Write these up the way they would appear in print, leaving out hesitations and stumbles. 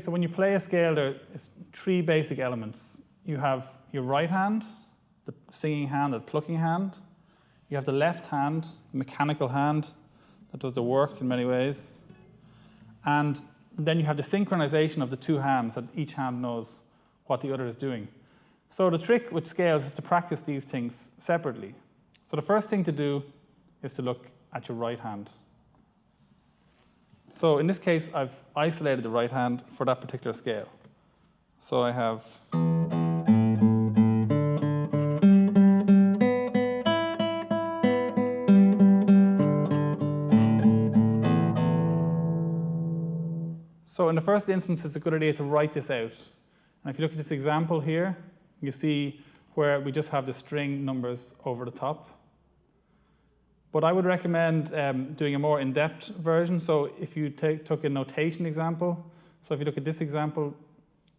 so when you play a scale, there's three basic elements. You have your right hand, the singing hand, the plucking hand. You have the left hand, the mechanical hand, that does the work in many ways. And then you have the synchronization of the two hands, that each hand knows what the other is doing. So the trick with scales is to practice these things separately. So the first thing to do is to look at your right hand. So in this case, I've isolated the right hand for that particular scale. So I have So in the first instance, it's a good idea to write this out. And if you look at this example here, you see where we just have the string numbers over the top. But I would recommend doing a more in-depth version. So if you took a notation example, so if you look at this example,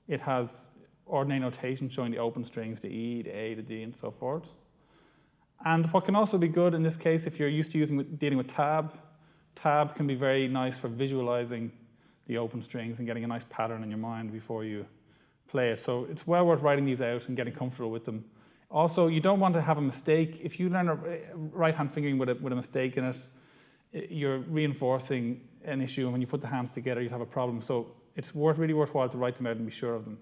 it has ordinary notation showing the open strings, the E, the A, the D, and so forth. And what can also be good in this case, if you're used to dealing with tab can be very nice for visualizing the open strings and getting a nice pattern in your mind before you play it. So it's well worth writing these out and getting comfortable with them. Also, you don't want to have a mistake. If you learn a right-hand fingering with a mistake in it, you're reinforcing an issue, and when you put the hands together, you'll have a problem. So it's really worthwhile to write them out and be sure of them.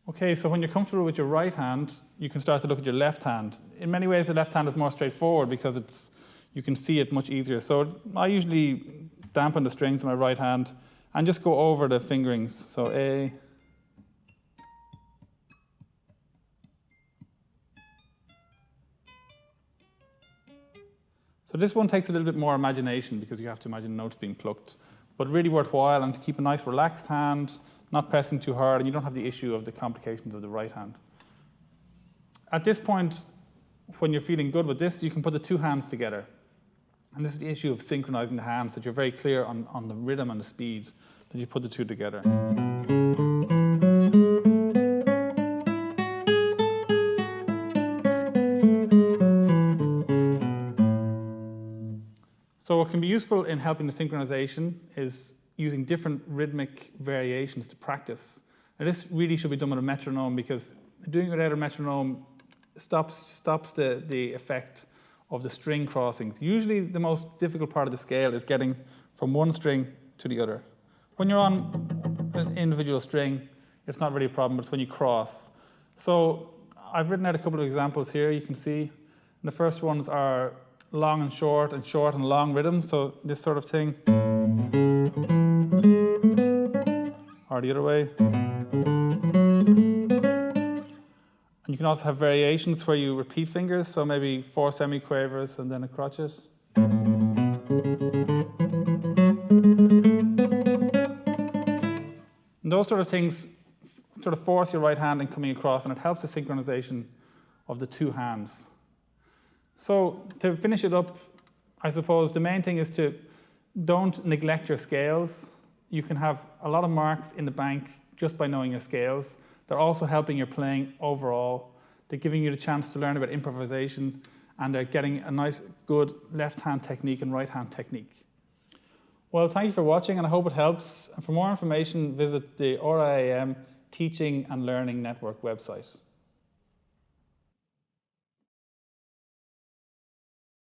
Okay, so when you're comfortable with your right hand, you can start to look at your left hand. In many ways, the left hand is more straightforward because you can see it much easier. So I usually dampen the strings with my right hand and just go over the fingerings. So A, so this one takes a little bit more imagination because you have to imagine notes being plucked, but really worthwhile, and to keep a nice relaxed hand, not pressing too hard, and you don't have the issue of the complications of the right hand. At this point, when you're feeling good with this, you can put the two hands together. And this is the issue of synchronizing the hands, that you're very clear on the rhythm and the speed that you put the two together. So what can be useful in helping the synchronization is using different rhythmic variations to practice. Now this really should be done with a metronome, because doing it without a metronome stops the effect of the string crossings. Usually the most difficult part of the scale is getting from one string to the other. When you're on an individual string, it's not really a problem, but it's when you cross. So I've written out a couple of examples here, you can see. And the first ones are long and short and long rhythms, so this sort of thing. Or the other way. And you can also have variations where you repeat fingers, so maybe 4 semiquavers and then a crotchet. And those sort of things sort of force your right hand in coming across, and it helps the synchronization of the two hands. So to finish it up, I suppose the main thing is to don't neglect your scales. You can have a lot of marks in the bank just by knowing your scales. They're also helping your playing overall. They're giving you the chance to learn about improvisation, and they're getting a nice, good left-hand technique and right-hand technique. Well, thank you for watching, and I hope it helps. And for more information, visit the RIAM Teaching and Learning Network website.